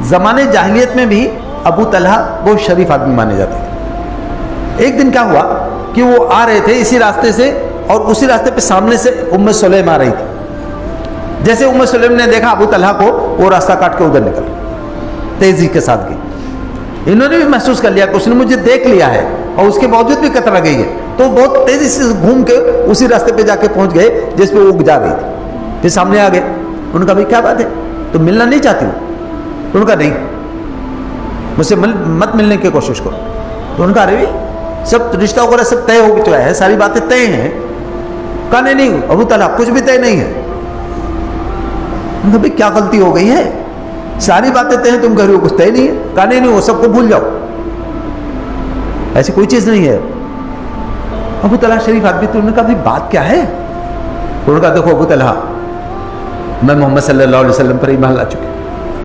ज़माने जाहिलियत में भी अबू तलहा बहुत शरीफ आदमी माने जाते थे। एक दिन क्या हुआ कि वो आ रहे थे इसी रास्ते से, और उसी रास्ते पे सामने से उम्मे सुलैम आ रही थी। जैसे उम्मे सुलैम ने देखा अबू तलहा को, वो रास्ता काट के उधर निकल तेजी के साथ गई। इन्होंने भी महसूस कर लिया कि उसने मुझे देख लिया है, और उसके बावजूद भी कतरा गई है, तो बहुत तेजी से घूम के उसी रास्ते पे जाके पहुंच गए जिस पे वो जा रही थी। फिर सामने आ गए। उन्होंने कहा भाई क्या बात है, तुम मिलना नहीं चाहती हो? उन्होंने कहा नहीं, मुझसे मत मिलने की कोशिश करो। तो उन्होंने कहा अरे सब रिश्ता वगैरह सब तय हो चुका है, सारी बातें तय हैं। कहा नहीं अबू तलहा कुछ भी तय नहीं है। उन्होंने कहा भाई क्या गलती हो गई है, सारी बातें तय हैं, तुम कह रहे हो कुछ तय नहीं है। कहा नहीं वो सबको भूल जाओ, ऐसी कोई चीज नहीं है। अबू तलहा शरीफ आदमी। तो उन्होंने कहा भाई बात क्या है? उन्होंने कहा देखो अबू तलहा, मैं मोहम्मद सल्लल्लाहु अलैहि वसल्लम पर ईमान ला चुके,